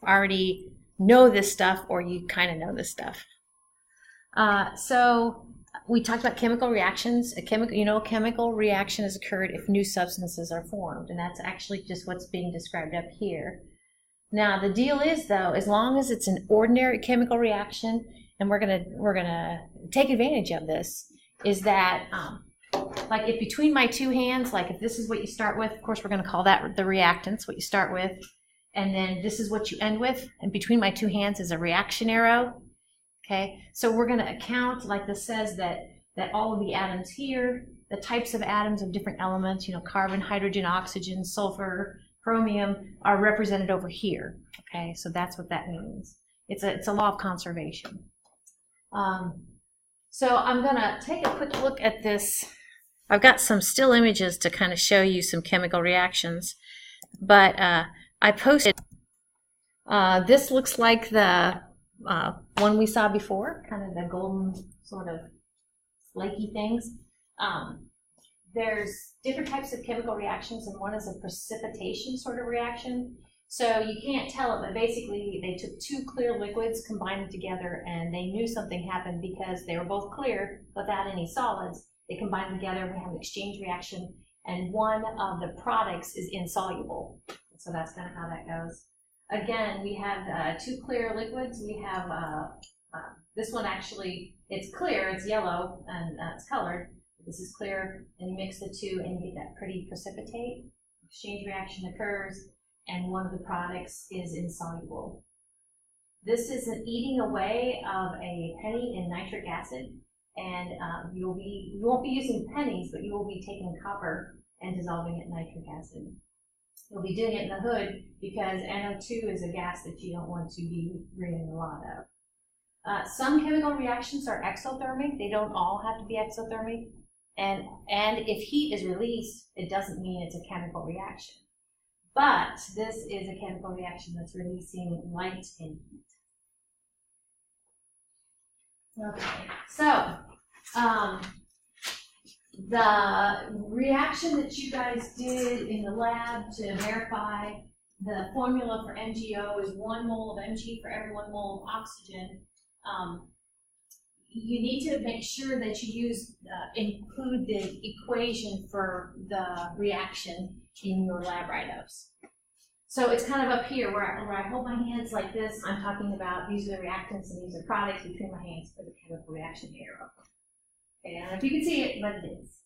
already know this stuff or you kind of know this stuff. So we talked about chemical reactions. A chemical reaction has occurred if new substances are formed, and that's actually just what's being described up here. Now the deal is, though, as long as it's an ordinary chemical reaction, and we're gonna take advantage of this, is that like if between my two hands, like if this is what you start with, of course we're gonna call that the reactants, what you start with, and then this is what you end with, and between my two hands is a reaction arrow. Okay, so we're going to account, like this says, that all of the atoms here, the types of atoms of different elements, carbon, hydrogen, oxygen, sulfur, chromium, are represented over here. Okay, so that's what that means. It's a law of conservation. So I'm going to take a quick look at this. I've got some still images to kind of show you some chemical reactions, but I posted. This looks like the one we saw before, kind of the golden sort of flaky things. There's different types of chemical reactions, and one is a precipitation sort of reaction. So you can't tell it, but basically they took two clear liquids, combined them together, and they knew something happened because they were both clear without any solids. They combined them together, we have an exchange reaction, and one of the products is insoluble. So that's kind of how that goes. Again, we have two clear liquids. We have this one actually, it's clear, it's yellow, and it's colored. This is clear, and you mix the two and you get that pretty precipitate. Exchange reaction occurs, and one of the products is insoluble. This is an eating away of a penny in nitric acid, and you won't be using pennies, but you will be taking copper and dissolving it in nitric acid. You'll be doing it in the hood because NO2 is a gas that you don't want to be breathing a lot of. Some chemical reactions are exothermic. They don't all have to be exothermic. And if heat is released, it doesn't mean it's a chemical reaction. But this is a chemical reaction that's releasing light and heat. Okay, so the reaction that you guys did in the lab to verify the formula for MgO is 1 mole of Mg for every 1 mole of oxygen. You need to make sure that you include the equation for the reaction in your lab write-ups. So it's kind of up here where I hold my hands like this. I'm talking about these are the reactants and these are products between my hands for the chemical reaction arrow. Okay, I don't know if you can see it, but it is.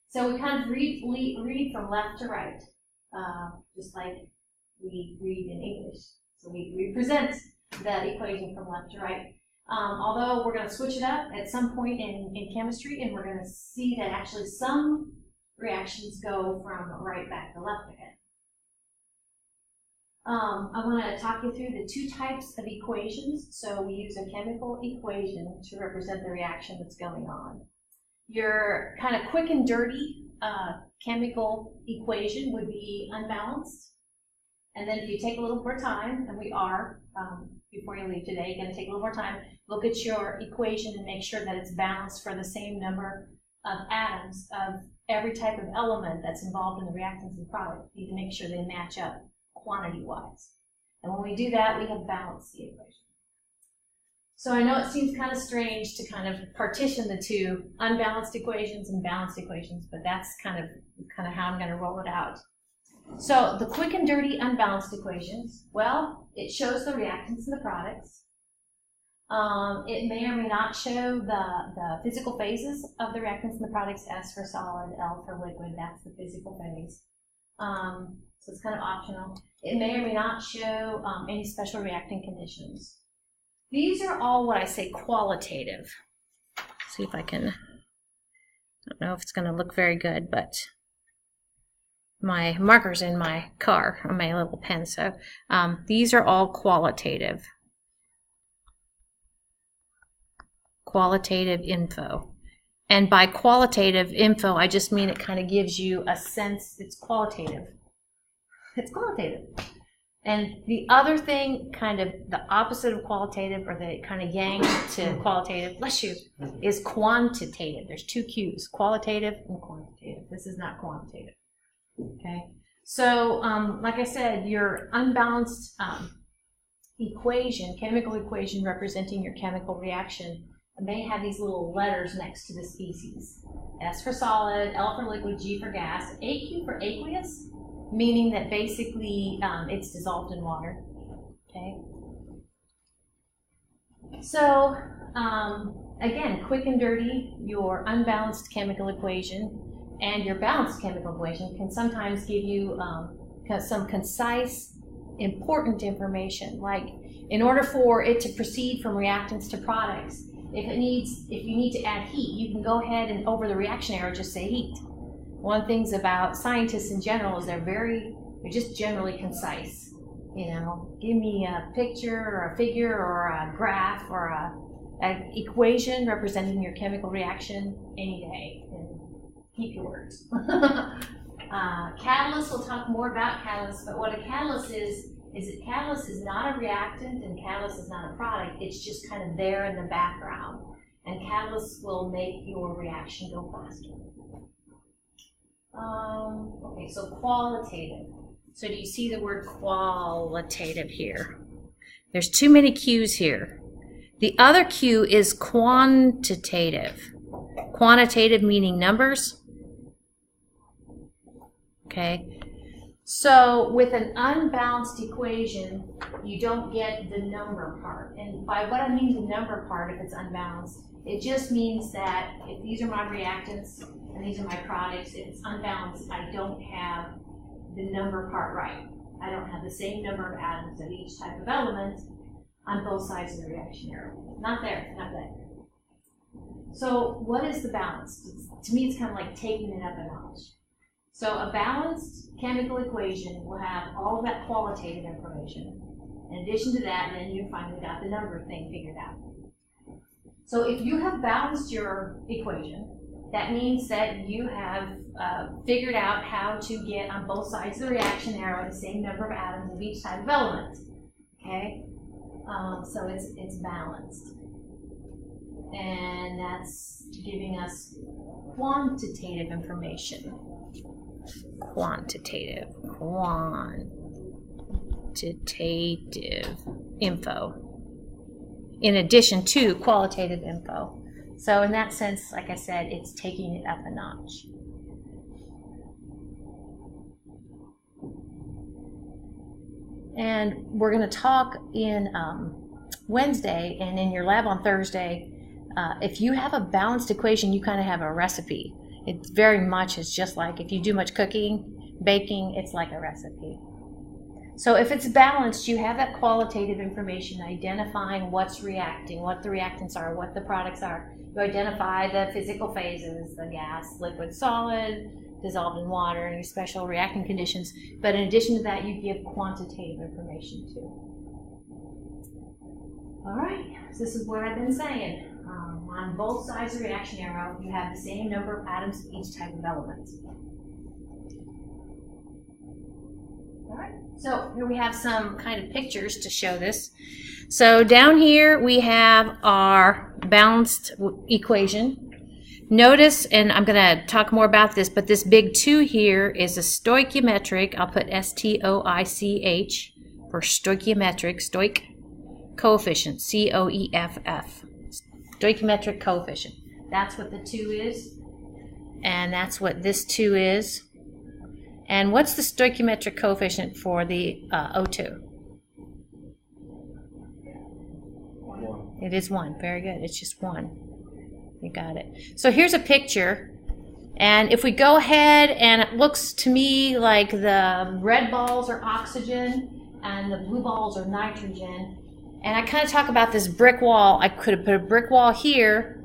So we kind of read from left to right, just like we read in English. So we present the equation from left to right. Although we're going to switch it up at some point in chemistry, and we're going to see that actually some reactions go from right back to left again. I want to talk you through the two types of equations. So we use a chemical equation to represent the reaction that's going on. Your kind of quick and dirty chemical equation would be unbalanced. And then if you take a little more time, and we are, before you leave today, you're going to take a little more time, look at your equation and make sure that it's balanced for the same number of atoms of every type of element that's involved in the reactants and product. You need to make sure they match up quantity-wise. And when we do that, we have balanced the equation. So I know it seems kind of strange to kind of partition the two unbalanced equations and balanced equations, but that's kind of how I'm going to roll it out. So the quick and dirty unbalanced equations, well, it shows the reactants and the products. It may or may not show the physical phases of the reactants and the products. S for solid, L for liquid, that's the physical phase. So it's kind of optional. It may or may not show any special reacting conditions. These are all what I say qualitative. Let's see if I can, I don't know if it's going to look very good, but my marker's in my car on my little pen. So these are all qualitative. Qualitative info. And by qualitative info, I just mean it kind of gives you a sense it's qualitative. It's qualitative. And the other thing, kind of the opposite of qualitative, or the kind of yang to qualitative, bless you, is quantitative. There's two Q's, qualitative and quantitative. This is not quantitative. Okay, so like I said, your unbalanced equation, chemical equation representing your chemical reaction, may have these little letters next to the species. S for solid, L for liquid, G for gas, AQ for aqueous, meaning that basically it's dissolved in water. Okay. So again, quick and dirty, your unbalanced chemical equation and your balanced chemical equation can sometimes give you some concise, important information. Like, in order for it to proceed from reactants to products, if you need to add heat, you can go ahead and over the reaction arrow just say heat. One of the things about scientists in general is they're just generally concise. You know, give me a picture or a figure or a graph or an equation representing your chemical reaction any day. And keep your words. Catalyst, we'll talk more about catalyst, but what a catalyst is that catalyst is not a reactant and catalyst is not a product. It's just kind of there in the background. And catalysts will make your reaction go faster. Okay, so qualitative. So do you see the word qualitative here? There's too many Q's here. The other Q is quantitative. Quantitative meaning numbers. Okay. So with an unbalanced equation, you don't get the number part. And by what I mean the number part, if it's unbalanced, it just means that if these are my reactants and these are my products, if it's unbalanced, I don't have the number part right. I don't have the same number of atoms of each type of element on both sides of the reaction arrow. Not there, not there. So what is the balance? To me, it's kind of like taking it up a notch. So a balanced chemical equation will have all of that qualitative information. In addition to that, then you finally got the number thing figured out. So if you have balanced your equation, that means that you have figured out how to get on both sides of the reaction arrow the same number of atoms of each type of element. Okay, so it's balanced, and that's giving us quantitative information. Quantitative info, in addition to qualitative info. So in that sense, like I said, it's taking it up a notch. And we're going to talk in Wednesday and in your lab on Thursday. If you have a balanced equation, you kind of have a recipe. It's very much, it's just like if you do much cooking, baking, it's like a recipe. So if it's balanced, you have that qualitative information identifying what's reacting, what the reactants are, what the products are. You identify the physical phases, the gas, liquid, solid, dissolved in water, any special reacting conditions. But in addition to that, you give quantitative information too. All right, so this is what I've been saying. On both sides of the reaction arrow, you have the same number of atoms of each type of element. All right, so here we have some kind of pictures to show this. So down here we have our balanced equation. Notice, and I'm going to talk more about this, but this big 2 here is a stoichiometric, I'll put S-T-O-I-C-H for stoichiometric, stoich coefficient, C-O-E-F-F. Stoichiometric coefficient. That's what the 2 is, and that's what this 2 is. And what's the stoichiometric coefficient for the O2? 1. It is 1. Very good. It's just 1. You got it. So here's a picture, and if we go ahead, and it looks to me like the red balls are oxygen and the blue balls are nitrogen. And I kind of talk about this brick wall. I could have put a brick wall here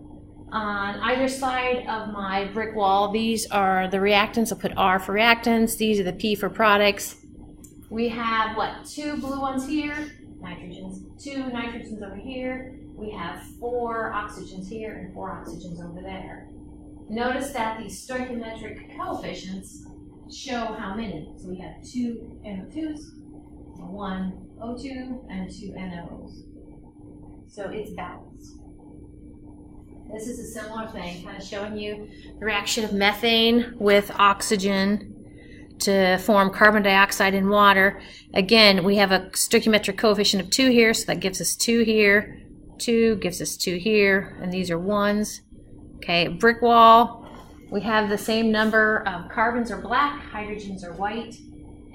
on either side of my brick wall. These are the reactants. I'll put R for reactants. These are the P for products. We have, what, 2 blue ones here, nitrogens, 2 nitrogens over here. We have 4 oxygens here and 4 oxygens over there. Notice that these stoichiometric coefficients show how many. So we have 2 NO2s, 1 O2, and 2 NOs. So it's balanced. This is a similar thing, kind of showing you the reaction of methane with oxygen to form carbon dioxide and water. Again, we have a stoichiometric coefficient of 2 here, so that gives us 2 here. 2 gives us 2 here, and these are 1s. Okay, brick wall, we have the same number of carbons are black, hydrogens are white,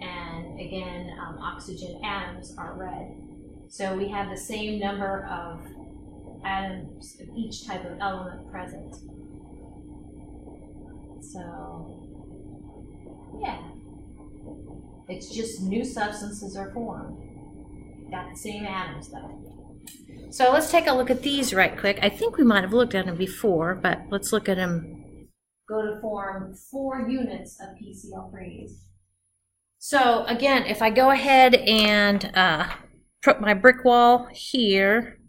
and again, oxygen atoms are red. So we have the same number of atoms of each type of element present. So, yeah, it's just new substances are formed. Got the same atoms though. So let's take a look at these right quick. I think we might have looked at them before, but let's look at them. Go to form 4 units of PCl3s. So again, if I go ahead and put my brick wall here,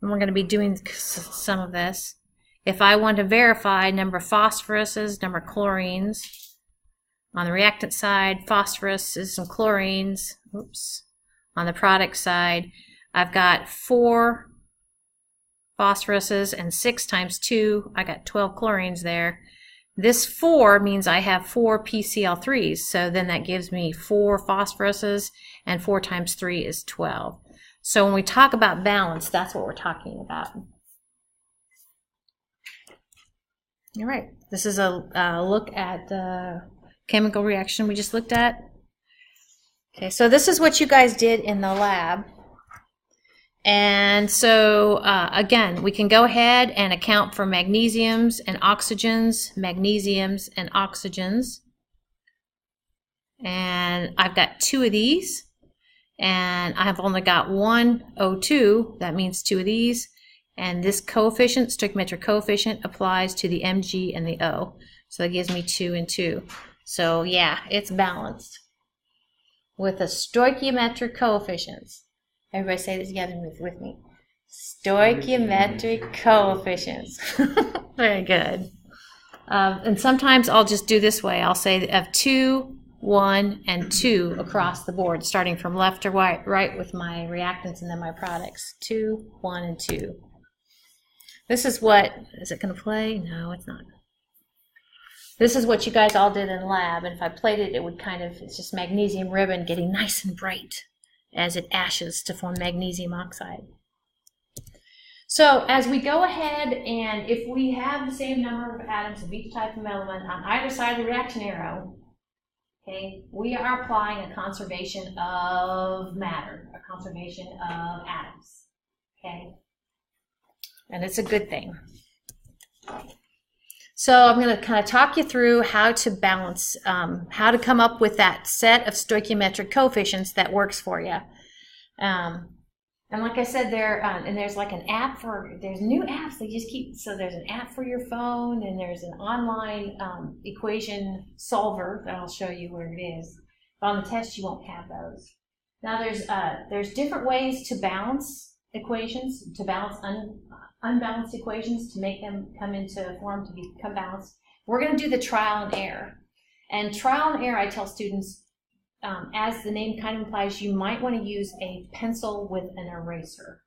and we're going to be doing some of this. If I want to verify number of phosphoruses, number of chlorines, on the reactant side, phosphoruses and chlorines, oops. On the product side, I've got 4 phosphoruses and 6 times 2, I got 12 chlorines there. This 4 means I have 4 PCl3s, so then that gives me 4 phosphoruses, and 4 times 3 is 12. So when we talk about balance, that's what we're talking about. All right, this is a look at the chemical reaction we just looked at. Okay, so this is what you guys did in the lab. And so, again, we can go ahead and account for magnesiums and oxygens, magnesiums and oxygens. And I've got 2 of these, and I have only got 1 O2, that means 2 of these. And this coefficient, stoichiometric coefficient, applies to the Mg and the O. So that gives me 2 and 2. So yeah, it's balanced with a stoichiometric coefficients. Everybody say this together with me. Stoichiometric coefficients. Very good. And sometimes I'll just do this way. I'll say of 2, 1, and 2 across the board, starting from left to right with my reactants and then my products. 2, 1, and 2. This is what, is it going to play? No, it's not. This is what you guys all did in lab, and if I played it, it would kind of, it's just magnesium ribbon getting nice and bright as it ashes to form magnesium oxide. So as we go ahead, and if we have the same number of atoms of each type of element on either side of the reaction arrow, okay, we are applying a conservation of matter, a conservation of atoms, okay? And it's a good thing. So I'm going to kind of talk you through how to balance, how to come up with that set of stoichiometric coefficients that works for you. And like I said, and there's like an app there's new apps they just keep, so there's an app for your phone, and there's an online equation solver that I'll show you where it is. But on the test, you won't have those. Now there's different ways to balance equations, to balance unbalanced equations, to make them come into form to become balanced. We're going to do the trial and error. And trial and error, I tell students, as the name kind of implies, you might want to use a pencil with an eraser.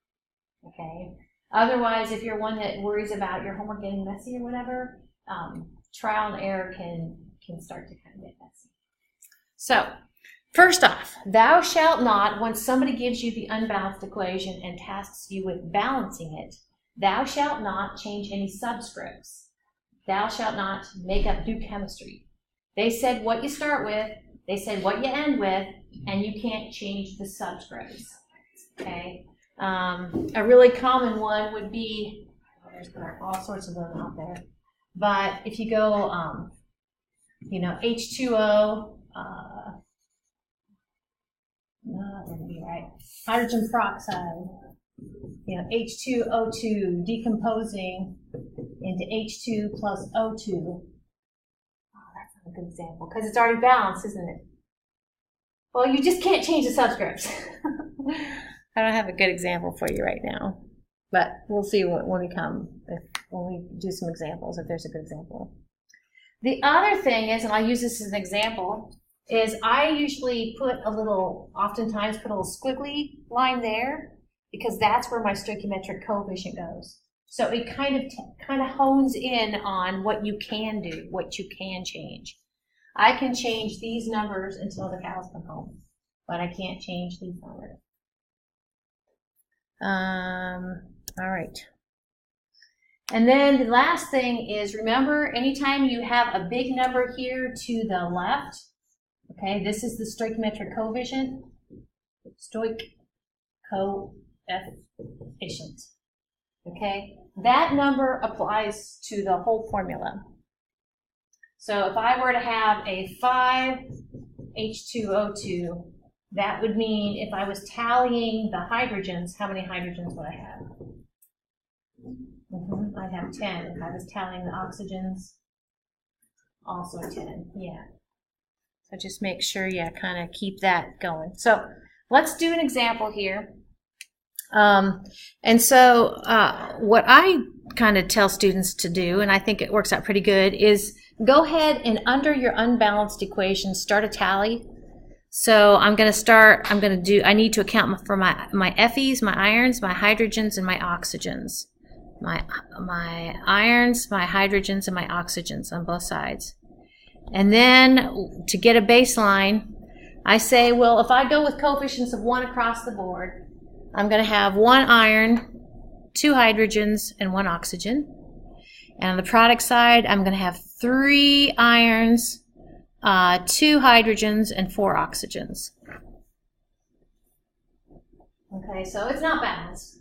Okay. Otherwise, if you're one that worries about your homework getting messy or whatever, trial and error can start to kind of get messy. So, first off, thou shalt not, when somebody gives you the unbalanced equation and tasks you with balancing it, thou shalt not change any subscripts. Thou shalt not make up new chemistry. They said what you start with, they said what you end with, and you can't change the subscripts. Okay? A really common one would be, there's all sorts of them out there, but if you go, H2O, no, that wouldn't be right. Hydrogen peroxide. H2O2 decomposing into H2 plus O2. Oh, that's not a good example because it's already balanced, isn't it? Well, you just can't change the subscripts. I don't have a good example for you right now, but we'll see when we do some examples, if there's a good example. The other thing is, and I'll use this as an example, is I usually oftentimes put a little squiggly line there, because that's where my stoichiometric coefficient goes. So it kind of hones in on what you can do, what you can change. I can change these numbers until the cows come home, but I can't change these numbers. All right. And then the last thing is, remember, anytime you have a big number here to the left, okay, this is the stoichiometric coefficient, okay, that number applies to the whole formula. So if I were to have a 5H2O2, that would mean if I was tallying the hydrogens, how many hydrogens would I have? I'd have 10. If I was tallying the oxygens, also 10. Yeah. So just make sure you kind of keep that going. So let's do an example here. And so what I kind of tell students to do, and I think it works out pretty good, is go ahead and under your unbalanced equation, start a tally. So I need to account for my Fe's, my irons, my hydrogens, and my oxygens. My irons, my hydrogens, and my oxygens on both sides. And then to get a baseline, I say, well, if I go with coefficients of 1 across the board, I'm going to have 1 iron, 2 hydrogens, and 1 oxygen. And on the product side, I'm going to have 3 irons, 2 hydrogens, and 4 oxygens. Okay, so it's not balanced.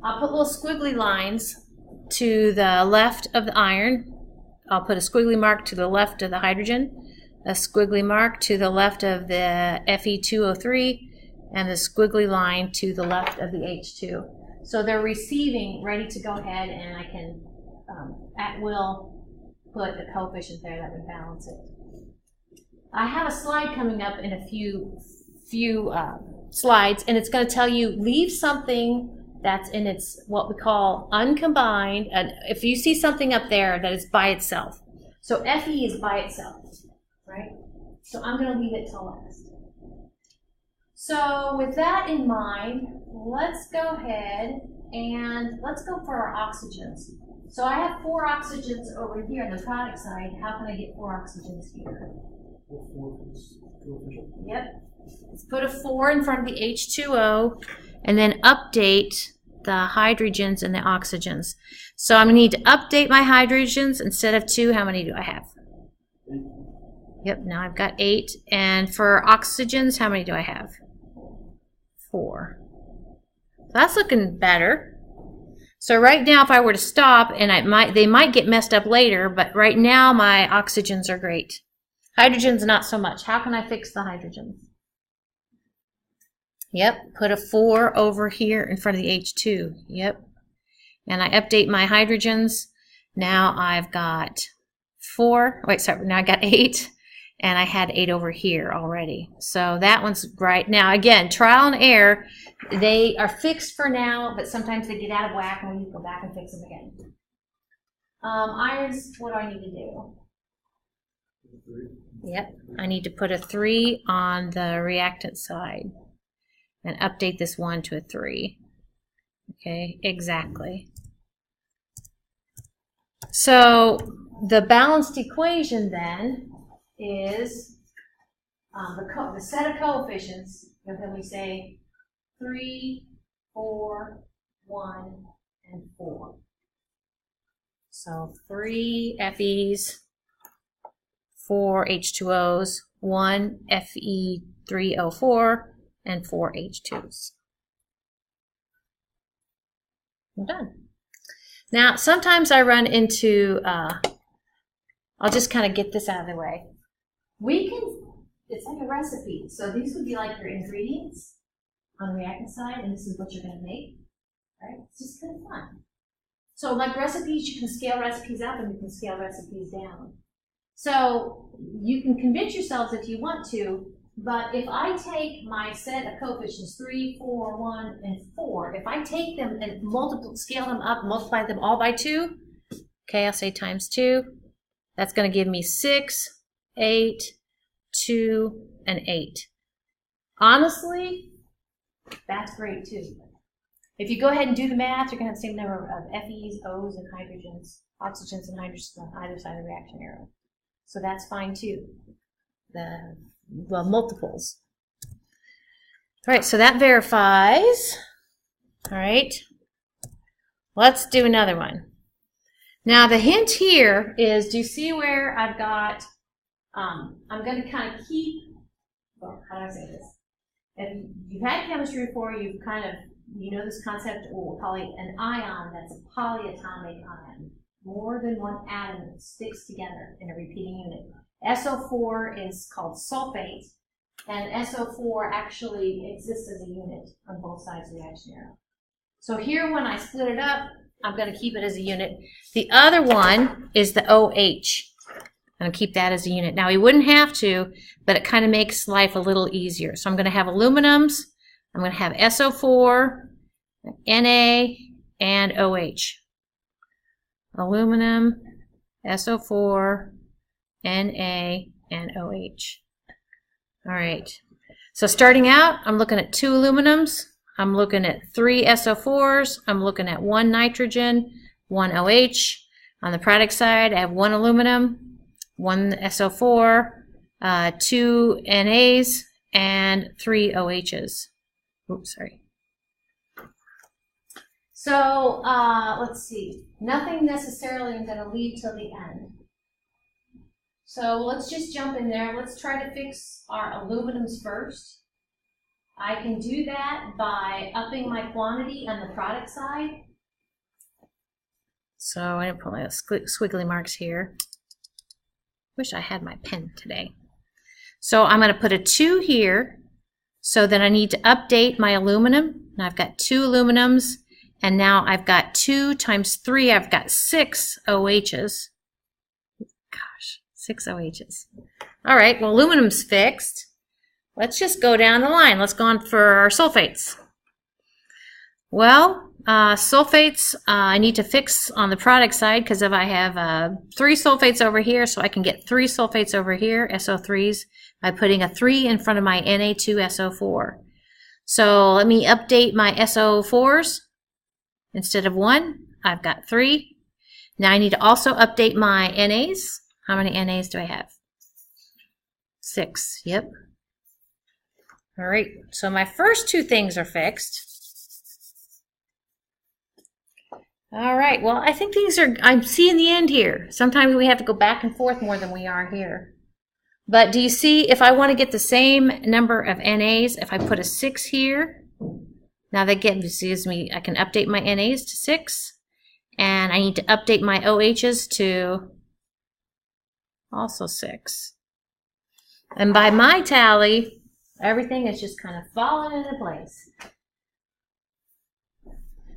I'll put little squiggly lines to the left of the iron. I'll put a squiggly mark to the left of the hydrogen, a squiggly mark to the left of the Fe2O3, and the squiggly line to the left of the H2. So they're receiving, ready to go ahead, and I can, at will, put a coefficient there that would balance it. I have a slide coming up in a few slides, and it's going to tell you, leave something that's in its, what we call uncombined, and if you see something up there that is by itself. So Fe is by itself, right? So I'm going to leave it till last. So with that in mind, let's go ahead and let's go for our oxygens. So I have 4 oxygens over here on the product side. How can I get 4 oxygens here? Yep. Let's put a 4 in front of the H2O and then update the hydrogens and the oxygens. So I'm going to need to update my hydrogens. Instead of 2, how many do I have? 8. Yep, now I've got 8. And for oxygens, how many do I have? 4. That's looking better. So right now, if I were to stop, and they might get messed up later, but right now my oxygens are great. Hydrogens not so much. How can I fix the hydrogens? Yep, put a 4 over here in front of the H2. Yep. And I update my hydrogens. Now I've got 4. Wait, sorry, now I got 8. And I had 8 over here already. So that one's right. Now, again, trial and error. They are fixed for now, but sometimes they get out of whack and we need to go back and fix them again. Irons, what do I need to do? 3. Yep, I need to put a 3 on the reactant side and update this 1 to a 3. Okay, exactly. So the balanced equation then is the set of coefficients, and then we say 3, 4, 1, and 4. So 3 Fe's, 4 H2O's, 1 Fe3O4, and 4 H2s. I'm done. Now, sometimes I run into, I'll just kind of get this out of the way. It's like a recipe. So these would be like your ingredients on the reactant side, and this is what you're going to make, right? It's just kind of fun. So like recipes, you can scale recipes up and you can scale recipes down. So you can convince yourselves if you want to, but if I take my set of coefficients, 3, 4, 1, and 4, if I take them and scale them up, multiply them all by 2, okay, I'll say times 2, that's going to give me 6, 8, 2, and 8. Honestly, that's great too. If you go ahead and do the math, you're going to have the same number of Fe's, O's, and hydrogens, oxygens, and hydrogens on either side of the reaction arrow. So that's fine too. Well, multiples. All right, so that verifies. All right, let's do another one. Now the hint here is, do you see where I've got, I'm going to kind of keep, well, how do I say this? If you've had chemistry before, you've kind of, you know this concept, we'll call it an ion that's a polyatomic ion. More than one atom that sticks together in a repeating unit. SO4 is called sulfate, and SO4 actually exists as a unit on both sides of the reaction arrow. So here, when I split it up, I'm going to keep it as a unit. The other one is the OH. I'm going to keep that as a unit. Now, we wouldn't have to, but it kind of makes life a little easier. So I'm going to have aluminums. I'm going to have SO4, Na, and OH. Aluminum, SO4, Na, and OH. All right. So starting out, I'm looking at 2 aluminums. I'm looking at 3 SO4s. I'm looking at 1 nitrogen, 1 OH. On the product side, I have 1 aluminum, 1 SO4, 2 NAs, and 3 OHs. Oops, sorry. So let's see. Nothing necessarily I'm going to leave till the end. So let's just jump in there. Let's try to fix our aluminums first. I can do that by upping my quantity on the product side. So I didn't put my squiggly marks here. Wish I had my pen today. So I'm going to put a 2 here. So then I need to update my aluminum. And I've got 2 aluminums. And now I've got 2 times 3. I've got 6 OHs. Gosh, 6 OHs. All right, well, aluminum's fixed. Let's just go down the line. Let's go on for our sulfates. Well, sulfates I need to fix on the product side, because if I have 3 sulfates over here, so I can get 3 sulfates over here, SO3s, by putting a 3 in front of my Na2SO4. So let me update my SO4s. Instead of 1, I've got 3. Now I need to also update my NAs. How many NAs do I have? 6, yep. All right, so my first 2 things are fixed. All right, well, I think these are, I'm seeing the end here. Sometimes we have to go back and forth more than we are here. But do you see, if I want to get the same number of NAs, if I put a 6 here, now that gives me, I can update my NAs to 6, and I need to update my OHs to also 6. And by my tally, everything is just kind of falling into place.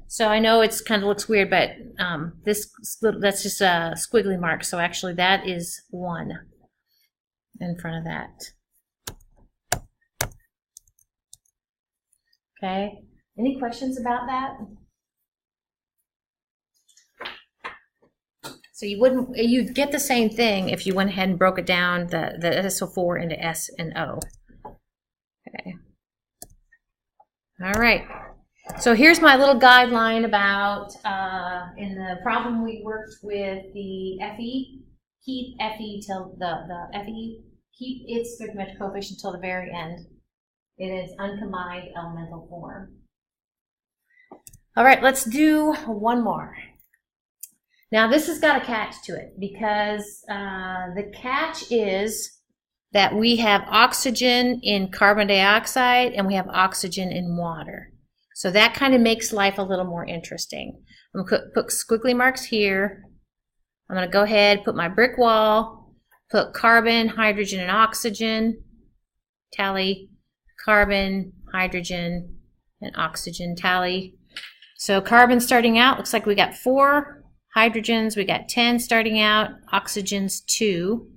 So I know it's kind of looks weird, but that's just a squiggly mark. So actually that is 1 in front of that. Okay. Any questions about that? So you'd get the same thing if you went ahead and broke it down, the SO4 into S and O. Okay. All right. So here's my little guideline about, in the problem we worked with the Fe, keep Fe till the Fe, keep its stoichiometric coefficient till the very end. It is uncombined elemental form. All right, let's do one more. Now this has got a catch to it, because the catch is that we have oxygen in carbon dioxide and we have oxygen in water. So that kind of makes life a little more interesting. I'm going to put squiggly marks here. I'm going to go ahead, put my brick wall, put carbon, hydrogen, and oxygen, tally, carbon, hydrogen, and oxygen, tally. So carbon starting out, looks like we got 4 hydrogens, we got 10 starting out, oxygens 2.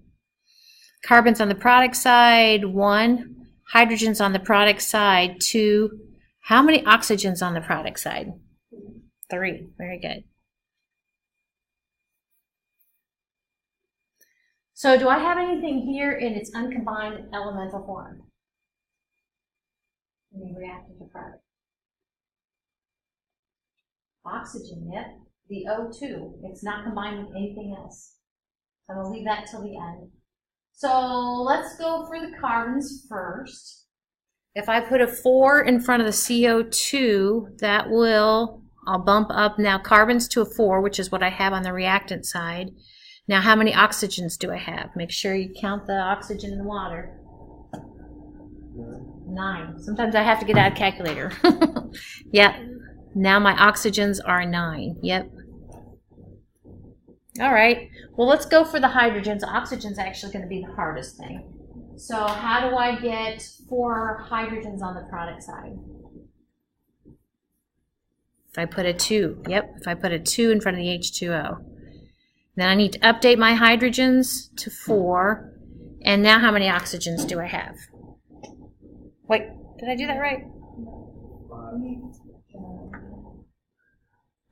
Carbons on the product side, 1. Hydrogens on the product side, 2. How many oxygens on the product side? 3. Very good. So do I have anything here in its uncombined elemental form? Any reactant to product? Oxygen, yep. The O2. It's not combined with anything else. So I'm going to leave that till the end. So let's go for the carbons first. If I put a 4 in front of the CO2, that will, I'll bump up now carbons to a 4, which is what I have on the reactant side. Now, how many oxygens do I have? Make sure you count the oxygen in the water. 9. Sometimes I have to get out a calculator. Yeah, now my oxygens are 9. Yep. All right, well, let's go for the hydrogens. Oxygen's actually going to be the hardest thing. So how do I get 4 hydrogens on the product side? If I put a 2, yep, if I put a 2 in front of the H2O. Then I need to update my hydrogens to 4. And now how many oxygens do I have? Wait, did I do that right? 5.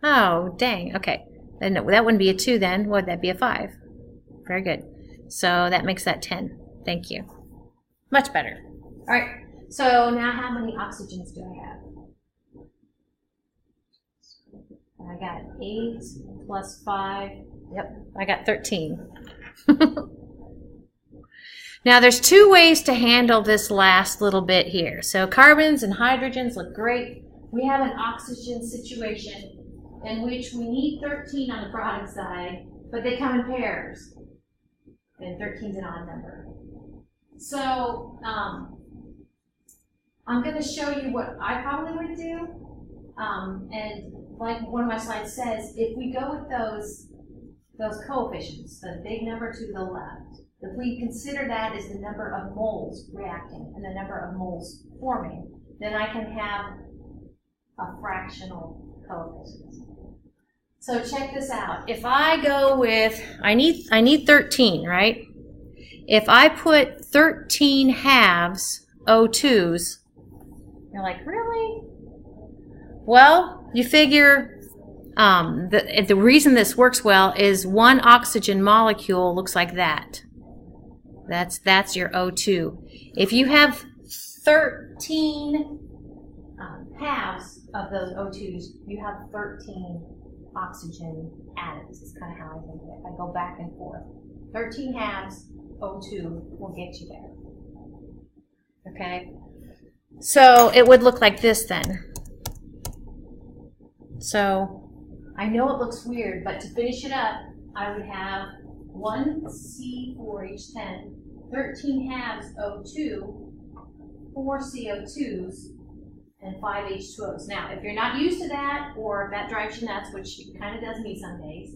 Oh, dang, okay. Then that wouldn't be a 2 then. Would that be a 5? Very good. So that makes that 10. Thank you. Much better. All right, so now how many oxygens do I have? I got 8 plus 5. Yep, I got 13. Now there's 2 ways to handle this last little bit here. So carbons and hydrogens look great. We have an oxygen situation in which we need 13 on the product side, but they come in pairs. And 13 is an odd number. So I'm going to show you what I probably would do. And like one of my slides says, if we go with those coefficients, the big number to the left, if we consider that as the number of moles reacting and the number of moles forming, then I can have a fractional coefficient. So check this out. If I go with, I need 13, right? If I put 13 halves O2s, you're like, really? Well, you figure the reason this works well is one oxygen molecule looks like that. That's your O2. If you have 13 halves of those O2s, you have 13 oxygen atoms. Is kind of how I think of it. If I go back and forth, 13 halves O2 will get you there. Okay? So it would look like this then. So I know it looks weird, but to finish it up, I would have 1 C4H10, 13 halves O2, 4 CO2s, and 5 H2Os. Now, if you're not used to that, or if that drives you nuts, which it kind of does me some days,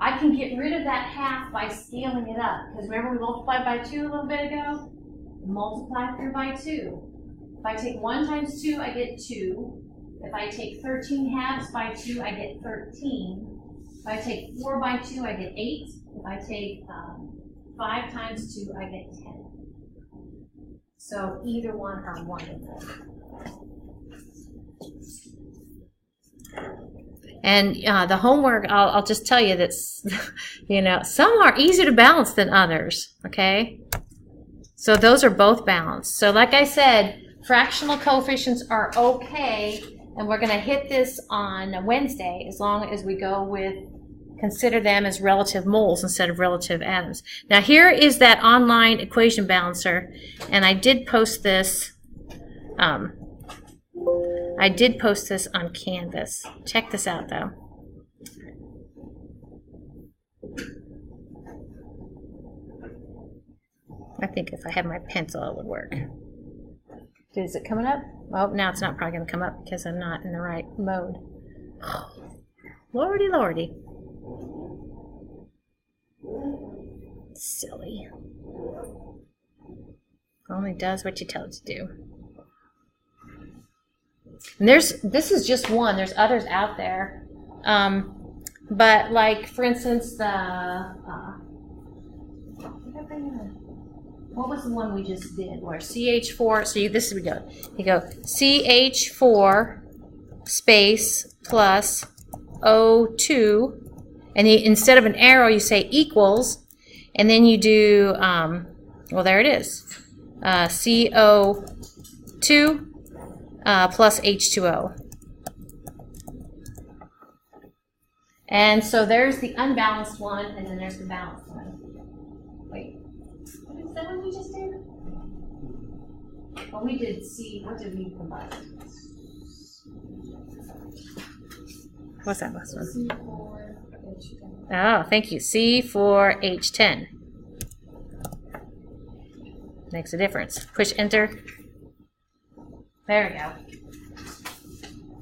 I can get rid of that half by scaling it up. Because remember we multiplied by 2 a little bit ago? Multiply through by 2. If I take 1 times 2, I get 2. If I take 13 halves by 2, I get 13. If I take 4 by 2, I get 8. If I take 5 times 2, I get 10. So either one are wonderful. And the homework, I'll just tell you that, you know, some are easier to balance than others, okay? So those are both balanced. So like I said, fractional coefficients are okay, and we're going to hit this on Wednesday as long as we go with, consider them as relative moles instead of relative atoms. Now here is that online equation balancer, and I did post this on Canvas. Check this out though. I think if I had my pencil it would work. Is it coming up? Oh, now it's not probably going to come up because I'm not in the right mode. Lordy, lordy. Silly. Only does what you tell it to do. And this is just one. There's others out there. But like, for instance, what was the one we just did? Where CH4, so this we go. You go CH4 space plus O2, and instead of an arrow, you say equals, and then you do, well, there it is, CO2 plus H2O. And so there's the unbalanced one, and then there's the balanced one. Wait, Well, we did C, what did we combine? What's that last one? C4H10. Oh, thank you. C4H10. Makes a difference. Push enter. There we go.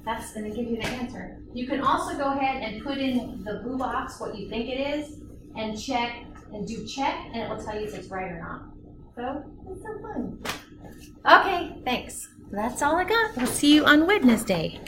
That's going to give you the answer. You can also go ahead and put in the blue box what you think it is and check and do check, and it will tell you if it's right or not. So it's so fun. Okay, thanks. That's all I got. We'll see you on Wednesday.